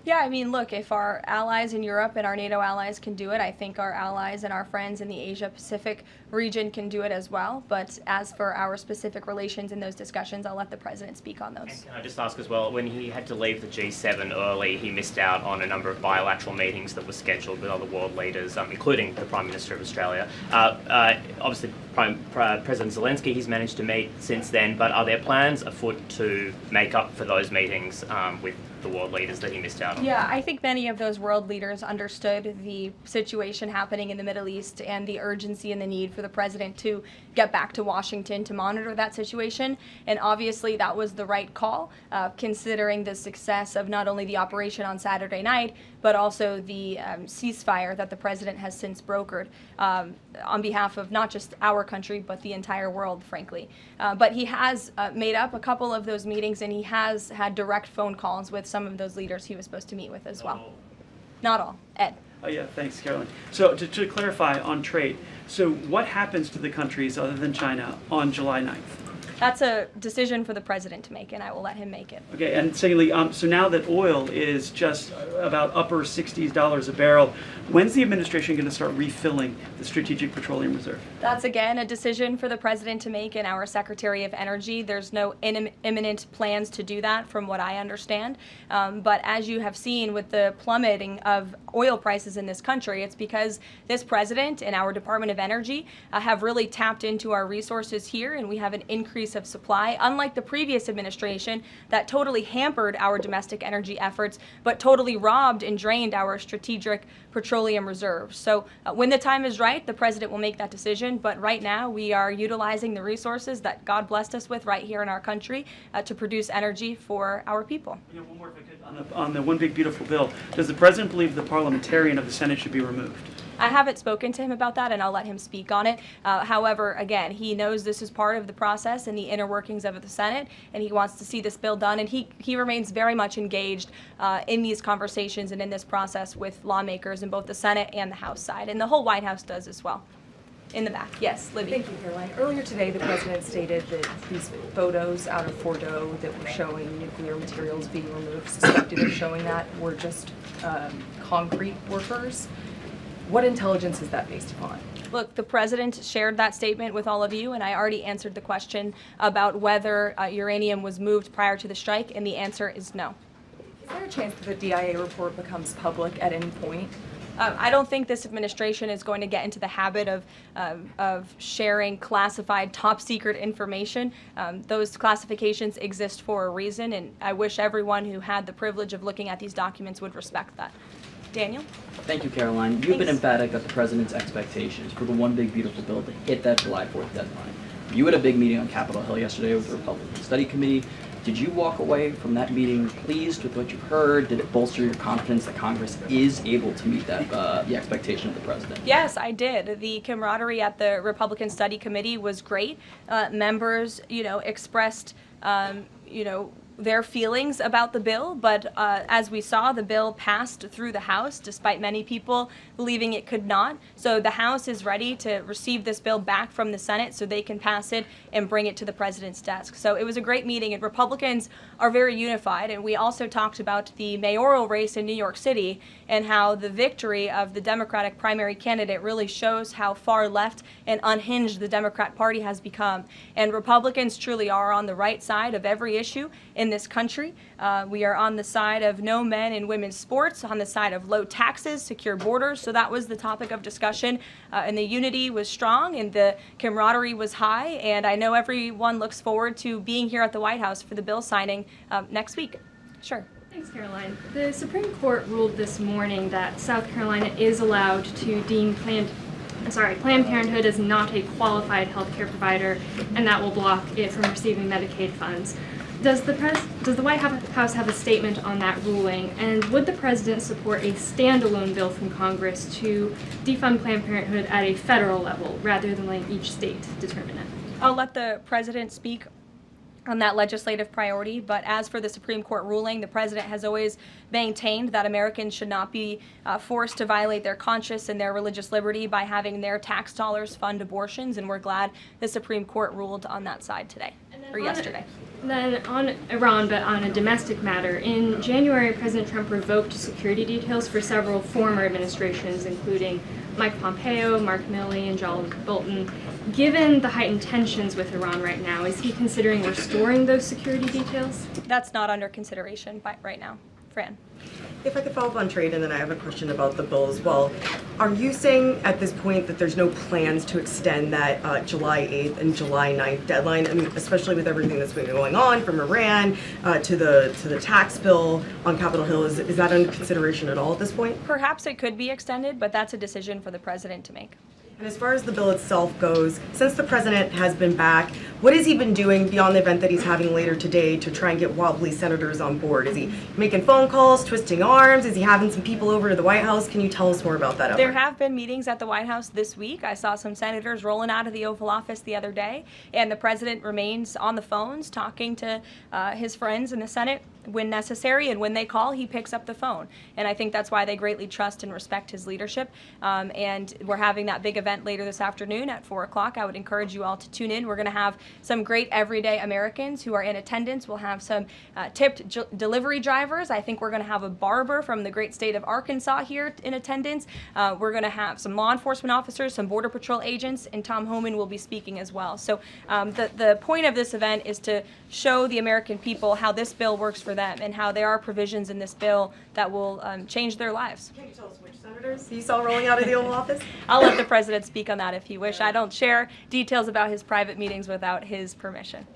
[SPEAKER 8] Yeah, I mean, look, if our allies in Europe and our NATO allies can do it, I think our allies and our friends in the Asia-Pacific region can do it as well. But as for our specific relations in those discussions, I'll let the president speak on those.
[SPEAKER 1] Can I just ask as well, when he had to leave the G7 early, he missed out on a number of bilateral meetings that were scheduled with other world leaders, including the Prime Minister of Australia. Obviously, President Zelensky, he's managed to meet since then, but are there plans afoot to make up for those meetings with the world leaders that he missed out on?
[SPEAKER 8] Yeah, I think many of those world leaders understood the situation happening in the Middle East and the urgency and the need for the president to get back to Washington to monitor that situation. And obviously that was the right call, considering the success of not only the operation on Saturday night, but also the ceasefire that the president has since brokered on behalf of not just our country, but the entire world, frankly. But he has made up a couple of those meetings, and he has had direct phone calls with some of those leaders he was supposed to meet with as well. Not all. Ed.
[SPEAKER 18] Oh yeah, thanks, Caroline. So to clarify on trade, so what happens to the countries other than China on July 9th?
[SPEAKER 8] That's a decision for the president to make, and I will let him make it.
[SPEAKER 18] Okay, and secondly, so now that oil is just about upper $60s a barrel, when's the administration going to start refilling the Strategic Petroleum Reserve?
[SPEAKER 8] That's, again, a decision for the president to make and our Secretary of Energy. There's no imminent plans to do that, from what I understand. But as you have seen with the plummeting of oil prices in this country, it's because this president and our Department of Energy have really tapped into our resources here, and we have an increase of supply, unlike the previous administration that totally hampered our domestic energy efforts, but totally robbed and drained our strategic petroleum reserves. So when the time is right, the president will make that decision, but right now we are utilizing the resources that God blessed us with right here in our country to produce energy for our people.
[SPEAKER 18] You know, one more if I could, on the One Big Beautiful Bill, does the president believe the parliamentarian of the Senate should be removed?
[SPEAKER 8] I haven't spoken to him about that, and I'll let him speak on it. However, again, he knows this is part of the process and the inner workings of the Senate, and he wants to see this bill done, and he remains very much engaged in these conversations and in this process with lawmakers in both the Senate and the House side, and the whole White House does as well. In the back. Yes, Libby.
[SPEAKER 19] Thank you, Caroline. Earlier today, the president stated that these photos out of Bordeaux that were showing nuclear materials being removed, suspected of showing that, were just concrete workers. What intelligence is that based upon?
[SPEAKER 8] Look, the president shared that statement with all of you, and I already answered the question about whether uranium was moved prior to the strike, and the answer is no.
[SPEAKER 19] Is there a chance that the DIA report becomes public at any point?
[SPEAKER 8] I don't think this administration is going to get into the habit of sharing classified, top-secret information. Those classifications exist for a reason, and I wish everyone who had the privilege of looking at these documents would respect that. Daniel?
[SPEAKER 20] Thank you, Caroline. You've been emphatic that the president's expectations for the One Big Beautiful Bill to hit that July 4th deadline. You had a big meeting on Capitol Hill yesterday with the Republican Study Committee. Did you walk away from that meeting pleased with what you heard? Did it bolster your confidence that Congress is able to meet that the expectation of the president?
[SPEAKER 8] Yes, I did. The camaraderie at the Republican Study Committee was great. Members, expressed, their feelings about the bill, but as we saw, the bill passed through the House despite many people believing it could not. So the House is ready to receive this bill back from the Senate so they can pass it and bring it to the president's desk. So it was a great meeting, and Republicans are very unified. And we also talked about the mayoral race in New York City and how the victory of the Democratic primary candidate really shows how far left and unhinged the Democrat Party has become. And Republicans truly are on the right side of every issue in this country. We are on the side of no men in women's sports, on the side of low taxes, secure borders. So that was the topic of discussion, and the unity was strong and the camaraderie was high, and I know everyone looks forward to being here at the White House for the bill signing next week. Sure.
[SPEAKER 17] Thanks, Caroline. The Supreme Court ruled this morning that South Carolina is allowed to deem Planned Parenthood as not a qualified health care provider, and that will block it from receiving Medicaid funds. Does the White House have a statement on that ruling, and would the president support a standalone bill from Congress to defund Planned Parenthood at a federal level rather than letting each state determine it?
[SPEAKER 8] I'll let the president speak on that legislative priority, but as for the Supreme Court ruling, the president has always maintained that Americans should not be forced to violate their conscience and their religious liberty by having their tax dollars fund abortions, and we're glad the Supreme Court ruled on that side today, or yesterday.
[SPEAKER 17] Then on Iran, but on a domestic matter, in January, President Trump revoked security details for several former administrations, including Mike Pompeo, Mark Milley, and John Bolton. Given the heightened tensions with Iran right now, is he considering restoring those security details?
[SPEAKER 8] That's not under consideration right now. Fran.
[SPEAKER 21] If I could follow up on trade, and then I have a question about the bill as well. Are you saying at this point that there's no plans to extend that July 8th and July 9th deadline? I mean, especially with everything that's been going on from Iran to the tax bill on Capitol Hill, is that under consideration at all at this point?
[SPEAKER 8] Perhaps it could be extended, but that's a decision for the president to make.
[SPEAKER 21] And as far as the bill itself goes, since the president has been back, what has he been doing beyond the event that he's having later today to try and get wobbly senators on board? Is he making phone calls, twisting arms? Is he having some people over to the White House? Can you tell us more about that effort?
[SPEAKER 8] There have been meetings at the White House this week. I saw some senators rolling out of the Oval Office the other day, and the president remains on the phones talking to his friends in the Senate when necessary, and when they call, he picks up the phone. And I think that's why they greatly trust and respect his leadership. And we're having that big event later this afternoon at 4 o'clock. I would encourage you all to tune in. We're going to have some great everyday Americans who are in attendance. We'll have some tipped delivery drivers. I think we're going to have a barber from the great state of Arkansas here in attendance. We're going to have some law enforcement officers, some Border Patrol agents, and Tom Homan will be speaking as well. So the point of this event is to show the American people how this bill works for them and how there are provisions in this bill that will change their lives.
[SPEAKER 21] Can you tell us which senators you saw rolling out of the Oval Office?
[SPEAKER 8] I'll let the president speak on that if he wish. I don't share details about his private meetings without his permission.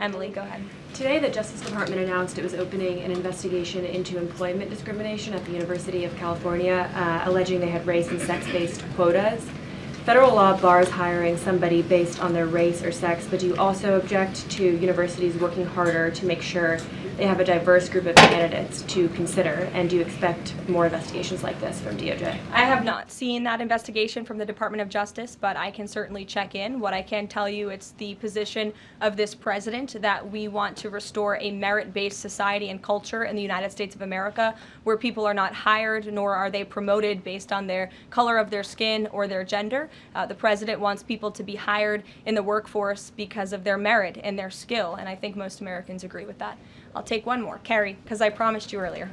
[SPEAKER 8] Emily, go ahead.
[SPEAKER 13] Today, the Justice Department announced it was opening an investigation into employment discrimination at the University of California, alleging they had race and sex-based quotas. Federal law bars hiring somebody based on their race or sex, but do you also object to universities working harder to make sure they have a diverse group of candidates to consider, and do you expect more investigations like this from DOJ?
[SPEAKER 8] I have not seen that investigation from the Department of Justice, but I can certainly check in. What I can tell you, it's the position of this president that we want to restore a merit-based society and culture in the United States of America where people are not hired nor are they promoted based on their color of their skin or their gender. The president wants people to be hired in the workforce because of their merit and their skill, and I think most Americans agree with that. I'll take one more. Carrie, because I promised you earlier.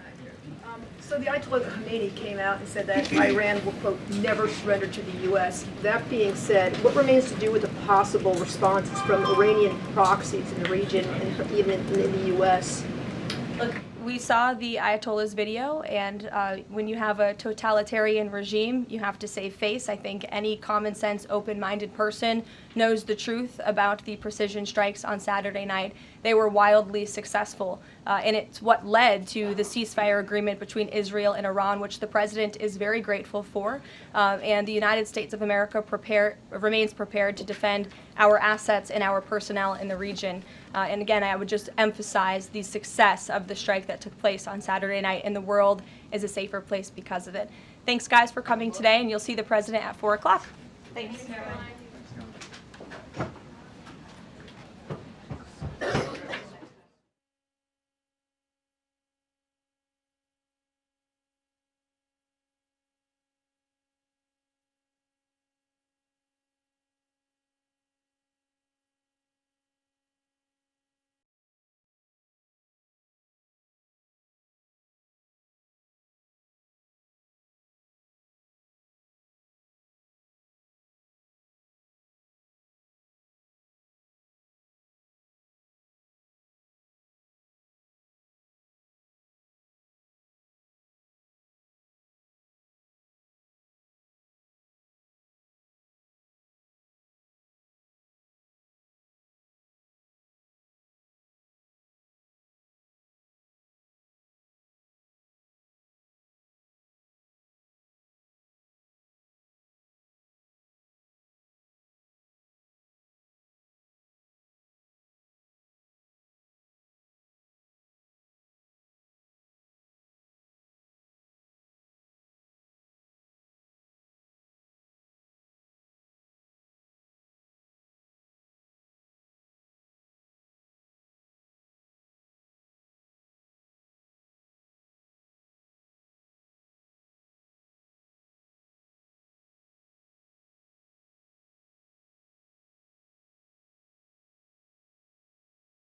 [SPEAKER 4] So the Ayatollah Khomeini came out and said that Iran will, quote, never surrender to the U.S. That being said, what remains to do with the possible responses from Iranian proxies in the region and even in the U.S.?
[SPEAKER 8] Look, we saw the Ayatollah's video, and when you have a totalitarian regime, you have to save face. I think any common sense, open-minded person knows the truth about the precision strikes on Saturday night. They were wildly successful, and it's what led to the ceasefire agreement between Israel and Iran, which the president is very grateful for. And the United States of America remains prepared to defend our assets and our personnel in the region. And again, I would just emphasize the success of the strike that took place on Saturday night, and the world is a safer place because of it. Thanks, guys, for coming today, and you'll see the president at 4 o'clock. Thanks.